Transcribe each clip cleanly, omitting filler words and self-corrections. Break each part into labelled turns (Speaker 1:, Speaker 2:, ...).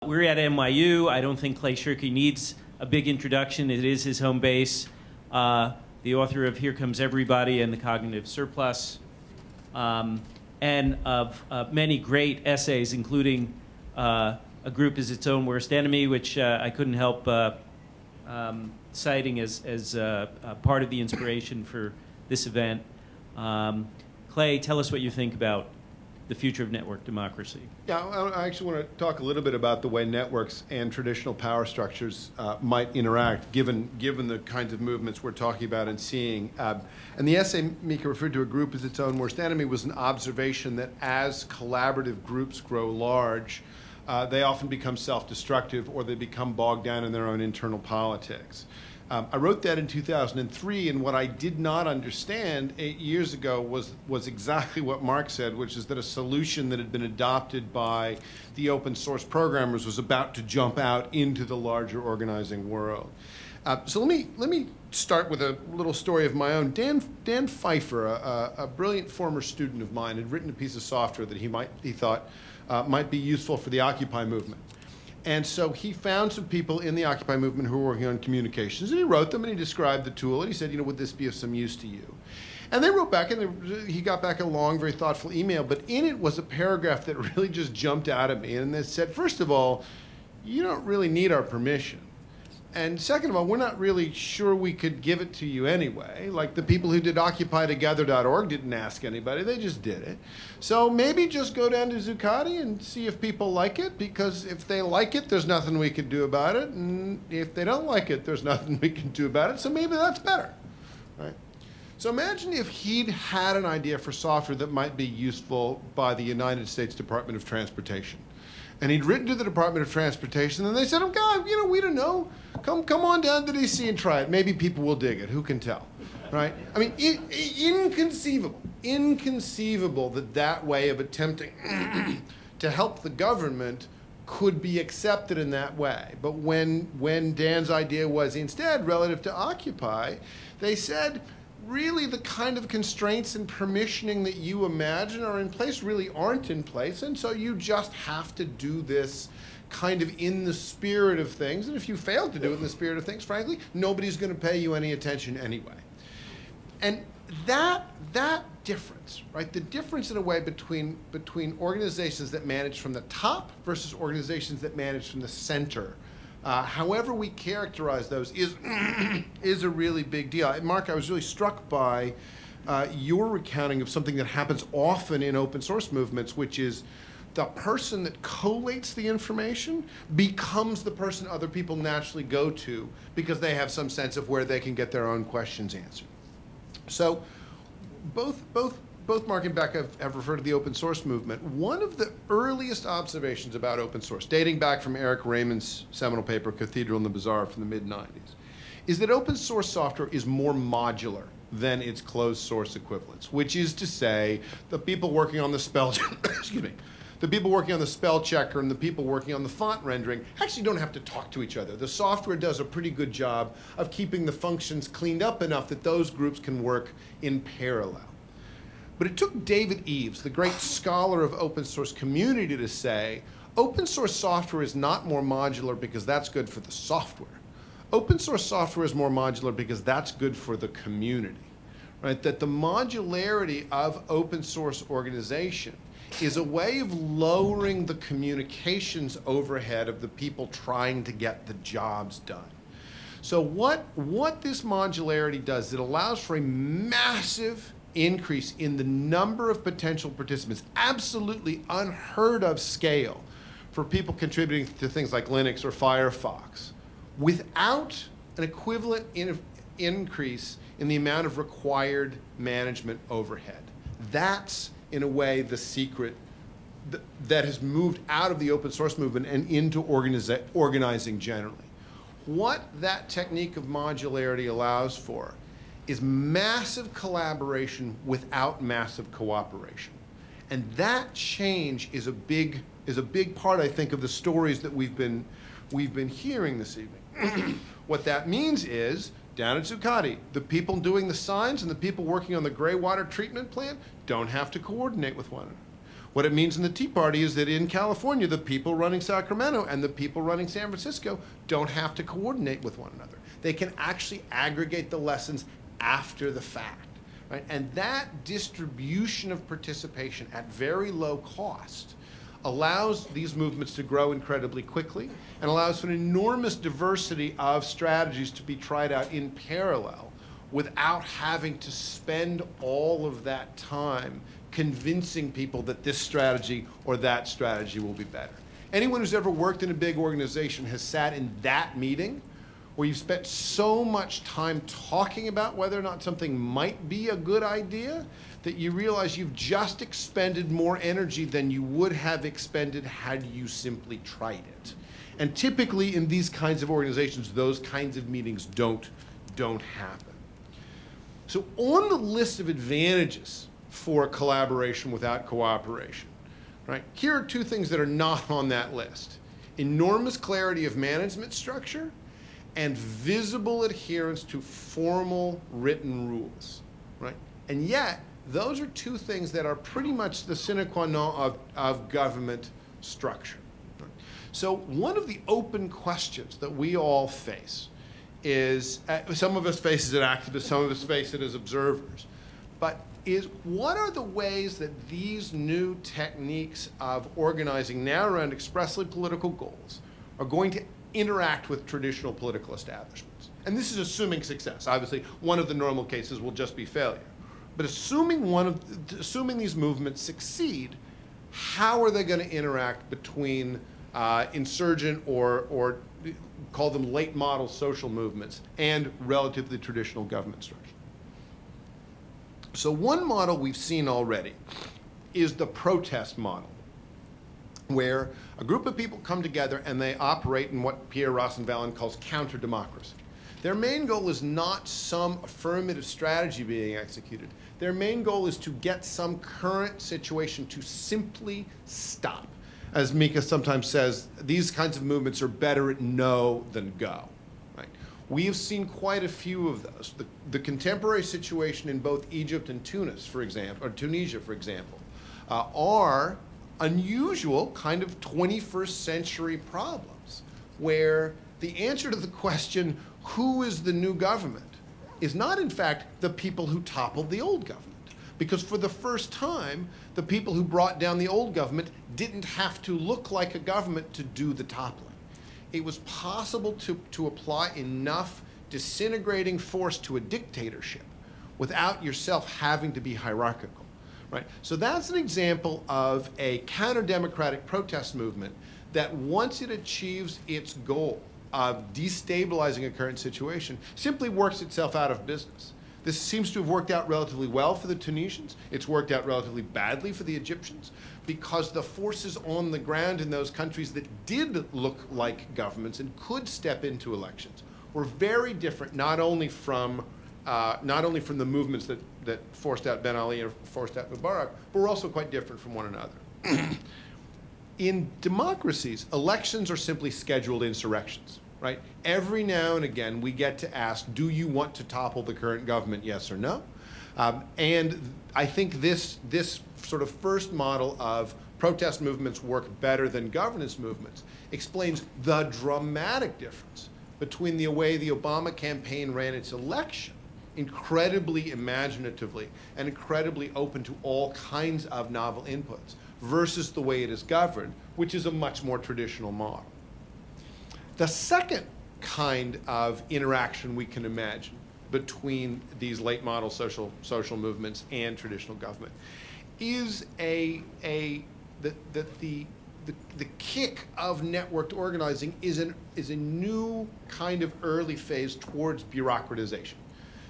Speaker 1: We're at NYU. I don't think Clay Shirky needs a big introduction. It is his home base. The author of Here Comes Everybody and the Cognitive Surplus, and of many great essays, including A Group is Its Own Worst Enemy, which I couldn't help citing as part of the inspiration for this event. Clay, tell us what you think about the future of network democracy.
Speaker 2: Yeah, I actually want to talk a little bit about the way networks and traditional power structures might interact, given the kinds of movements we're talking about and seeing. And the essay Mika referred to, A Group as Its Own Worst Enemy, was an observation that as collaborative groups grow large, they often become self-destructive, or they become bogged down in their own internal politics. I wrote that in 2003, and what I did not understand 8 years ago was exactly what Mark said, which is that a solution that had been adopted by the open source programmers was about to jump out into the larger organizing world. So let me start with a little story of my own. Dan Pfeiffer, a brilliant former student of mine, had written a piece of software that he thought might be useful for the Occupy movement. And so he found some people in the Occupy movement who were working on communications, and he wrote them, and he described the tool, and he said, would this be of some use to you? And they wrote back, and he got back a long, very thoughtful email, but in it was a paragraph that really just jumped out at me, and it said, first of all, you don't really need our permission. And second of all, we're not really sure we could give it to you anyway. Like the people who did OccupyTogether.org didn't ask anybody, they just did it. So maybe just go down to Zuccotti and see if people like it, because if they like it, there's nothing we can do about it. And if they don't like it, there's nothing we can do about it. So maybe that's better, right? So imagine if he'd had an idea for software that might be useful by the United States Department of Transportation. And he'd written to the Department of Transportation, and they said, oh, God, we don't know. Come on down to D.C. and try it. Maybe people will dig it. Who can tell, right? I mean, inconceivable that way of attempting to help the government could be accepted in that way. But when Dan's idea was instead relative to Occupy, they said, really the kind of constraints and permissioning that you imagine are in place really aren't in place, and so you just have to do this kind of in the spirit of things, and if you fail to do it in the spirit of things, frankly, nobody's going to pay you any attention anyway. And that difference, right, the difference in a way between organizations that manage from the top versus organizations that manage from the center, however we characterize those, is a really big deal. Mark, I was really struck by your recounting of something that happens often in open source movements, which is the person that collates the information becomes the person other people naturally go to because they have some sense of where they can get their own questions answered. So both Mark and Beck have referred to the open source movement. One of the earliest observations about open source, dating back from Eric Raymond's seminal paper, Cathedral and the Bazaar from the mid-90s, is that open source software is more modular than its closed source equivalents, which is to say the people working on the spell, excuse me, the people working on the spell checker and the people working on the font rendering actually don't have to talk to each other. The software does a pretty good job of keeping the functions cleaned up enough that those groups can work in parallel. But it took David Eves, the great scholar of open source community, to say, open source software is not more modular because that's good for the software. Open source software is more modular because that's good for the community, right? That the modularity of open source organization is a way of lowering the communications overhead of the people trying to get the jobs done. So what this modularity does, it allows for a massive increase in the number of potential participants, absolutely unheard of scale for people contributing to things like Linux or Firefox, without an equivalent increase in the amount of required management overhead. That's, in a way, the secret that has moved out of the open source movement and into organizing generally. What that technique of modularity allows for is massive collaboration without massive cooperation. And that change is a big part, I think, of the stories that we've been hearing this evening. What that means is, down at Zuccotti, the people doing the signs and the people working on the gray water treatment plant don't have to coordinate with one another. What it means in the Tea Party is that in California, the people running Sacramento and the people running San Francisco don't have to coordinate with one another. They can actually aggregate the lessons after the fact, right? And that distribution of participation at very low cost allows these movements to grow incredibly quickly and allows for an enormous diversity of strategies to be tried out in parallel without having to spend all of that time convincing people that this strategy or that strategy will be better. Anyone who's ever worked in a big organization has sat in that meeting where you've spent so much time talking about whether or not something might be a good idea that you realize you've just expended more energy than you would have expended had you simply tried it. And typically in these kinds of organizations, those kinds of meetings don't happen. So on the list of advantages for collaboration without cooperation, right? Here are two things that are not on that list. Enormous clarity of management structure and visible adherence to formal written rules, right? And yet, those are two things that are pretty much the sine qua non of government structure. Right? So one of the open questions that we all face is, some of us face it as activists, some of us face it as observers, but is what are the ways that these new techniques of organizing now around expressly political goals are going to interact with traditional political establishments? And this is assuming success. Obviously, one of the normal cases will just be failure. But assuming these movements succeed, how are they going to interact between insurgent or call them late model social movements and relatively traditional government structure? So one model we've seen already is the protest model, where a group of people come together and they operate in what Pierre Rosanvallon calls counter-democracy. Their main goal is not some affirmative strategy being executed. Their main goal is to get some current situation to simply stop. As Mika sometimes says, these kinds of movements are better at no than go. Right? We have seen quite a few of those. The contemporary situation in both Egypt and Tunis, for example, or Tunisia, for example, are unusual kind of 21st century problems where the answer to the question, who is the new government, is not in fact the people who toppled the old government. Because for the first time, the people who brought down the old government didn't have to look like a government to do the toppling. It was possible to apply enough disintegrating force to a dictatorship without yourself having to be hierarchical. Right? So that's an example of a counter-democratic protest movement that once it achieves its goal of destabilizing a current situation, simply works itself out of business. This seems to have worked out relatively well for the Tunisians. It's worked out relatively badly for the Egyptians because the forces on the ground in those countries that did look like governments and could step into elections were very different, not only from the movements that forced out Ben Ali or forced out Mubarak, but were also quite different from one another. In democracies, elections are simply scheduled insurrections, right? Every now and again, we get to ask, do you want to topple the current government, yes or no? And I think this sort of first model of protest movements work better than governance movements explains the dramatic difference between the way the Obama campaign ran its election, incredibly imaginatively and incredibly open to all kinds of novel inputs, versus the way it is governed, which is a much more traditional model. The second kind of interaction we can imagine between these late model social movements and traditional government is the kick of networked organizing is a new kind of early phase towards bureaucratization.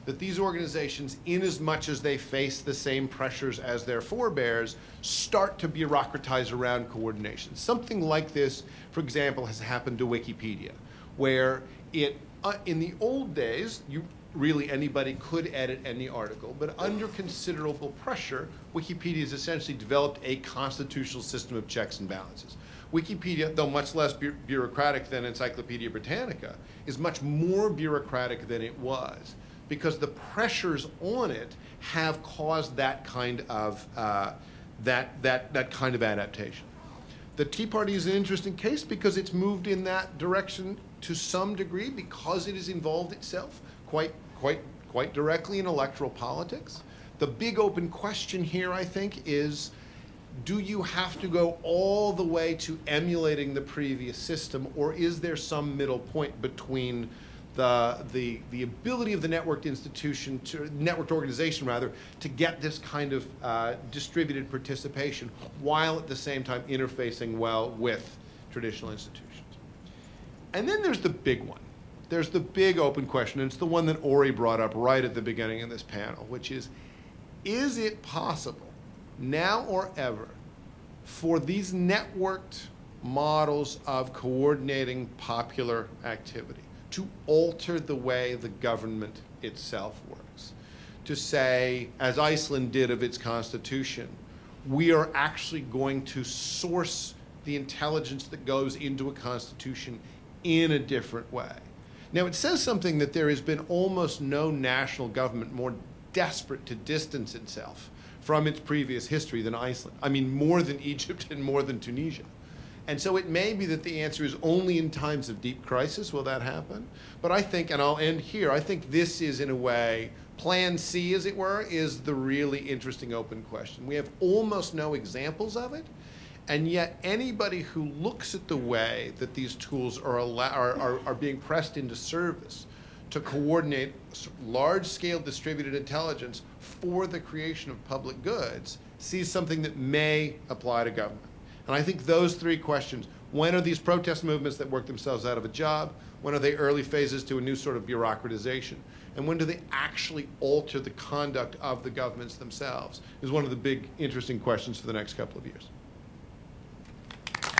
Speaker 2: That these organizations, in as much as they face the same pressures as their forebears, start to bureaucratize around coordination. Something like this, for example, has happened to Wikipedia, where in the old days, really anybody could edit any article, but under considerable pressure, Wikipedia has essentially developed a constitutional system of checks and balances. Wikipedia, though much less bureaucratic than Encyclopedia Britannica, is much more bureaucratic than it was, because the pressures on it have caused that kind of that kind of adaptation. The Tea Party is an interesting case because it's moved in that direction to some degree because it has involved itself quite directly in electoral politics. The big open question here, I think, is do you have to go all the way to emulating the previous system, or is there some middle point between the ability of the networked institution, networked organization rather, to get this kind of distributed participation while at the same time interfacing well with traditional institutions? And then there's the big one. There's the big open question, and it's the one that Ori brought up right at the beginning of this panel, which is it possible, now or ever, for these networked models of coordinating popular activity to alter the way the government itself works? To say, as Iceland did of its constitution, we are actually going to source the intelligence that goes into a constitution in a different way. Now, it says something that there has been almost no national government more desperate to distance itself from its previous history than Iceland. I mean, more than Egypt and more than Tunisia. And so it may be that the answer is only in times of deep crisis will that happen. But I think, and I'll end here, I think this is, in a way, plan C, as it were, is the really interesting open question. We have almost no examples of it, and yet anybody who looks at the way that these tools are being pressed into service to coordinate large-scale distributed intelligence for the creation of public goods sees something that may apply to government. And I think those three questions, when are these protest movements that work themselves out of a job? When are they early phases to a new sort of bureaucratization? And when do they actually alter the conduct of the governments themselves? Is one of the big, interesting questions for the next couple of years.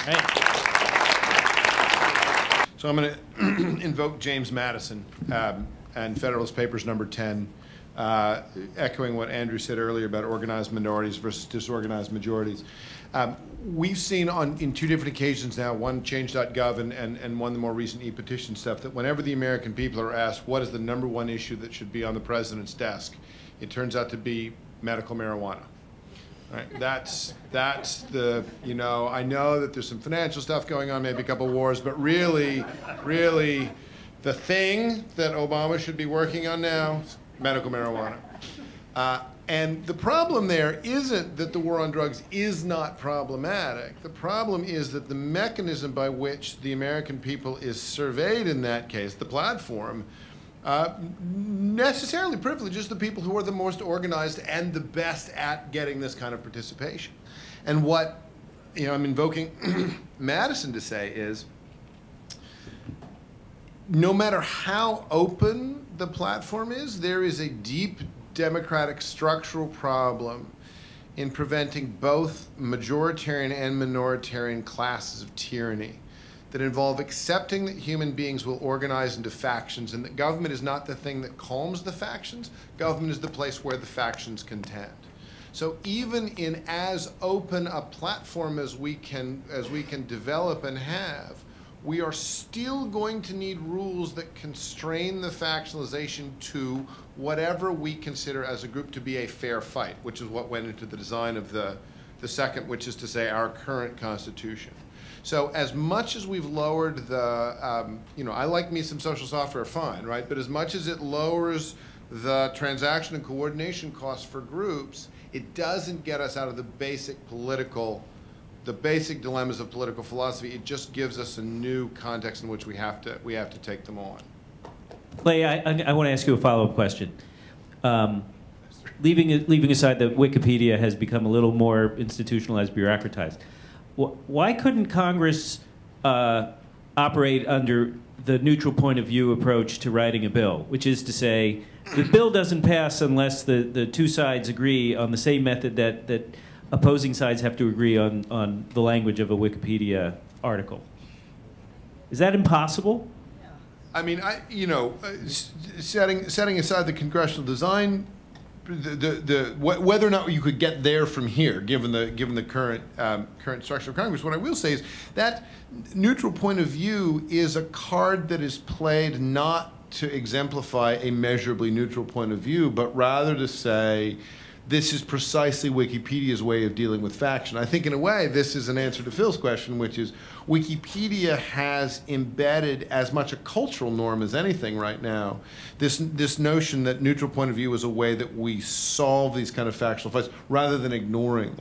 Speaker 1: Right.
Speaker 2: So I'm going to invoke James Madison and Federalist Papers number 10, echoing what Andrew said earlier about organized minorities versus disorganized majorities. We've seen in two different occasions now, one change.gov and one the more recent e-petition stuff, that whenever the American people are asked what is the #1 issue that should be on the president's desk, it turns out to be medical marijuana. Right. That's the, you know, I know that there's some financial stuff going on, maybe a couple wars, but really, the thing that Obama should be working on now is medical marijuana. And the problem there isn't that the war on drugs is not problematic. The problem is that the mechanism by which the American people is surveyed in that case, the platform, necessarily privileges the people who are the most organized and the best at getting this kind of participation. And what, you know, I'm invoking Madison to say is, no matter how open the platform is, there is a deep democratic structural problem in preventing both majoritarian and minoritarian classes of tyranny that involve accepting that human beings will organize into factions and that government is not the thing that calms the factions. Government is the place where the factions contend. So even in as open a platform as we can develop and have, we are still going to need rules that constrain the factionalization to whatever we consider as a group to be a fair fight, which is what went into the design of the second, which is to say our current Constitution. So as much as we've lowered the, you know, I like me some social software, fine, right? But as much as it lowers the transaction and coordination costs for groups, it doesn't get us out of the basic dilemmas of political philosophy. It just gives us a new context in which we have to take them on.
Speaker 1: Clay, I want to ask you a follow-up question. Leaving aside that Wikipedia has become a little more institutionalized, bureaucratized, why couldn't Congress operate under the neutral point of view approach to writing a bill, which is to say, the bill doesn't pass unless the two sides agree on the same method that opposing sides have to agree on the language of a Wikipedia article? Is that impossible?
Speaker 2: I mean, you know, setting aside the congressional design, whether or not you could get there from here, given the current structure of Congress, what I will say is that neutral point of view is a card that is played not to exemplify a measurably neutral point of view, but rather to say this is precisely Wikipedia's way of dealing with faction. I think in a way this is an answer to Phil's question, which is Wikipedia has embedded as much a cultural norm as anything right now, this notion that neutral point of view is a way that we solve these kind of factional fights rather than ignoring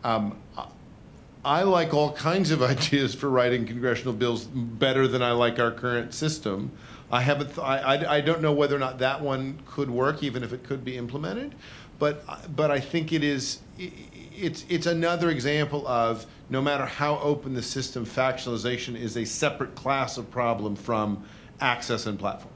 Speaker 2: them. I like all kinds of ideas for writing congressional bills better than I like our current system. I don't know whether or not that one could work, even if it could be implemented. But I think it's another example of, no matter how open the system, factionalization is a separate class of problem from access and platform.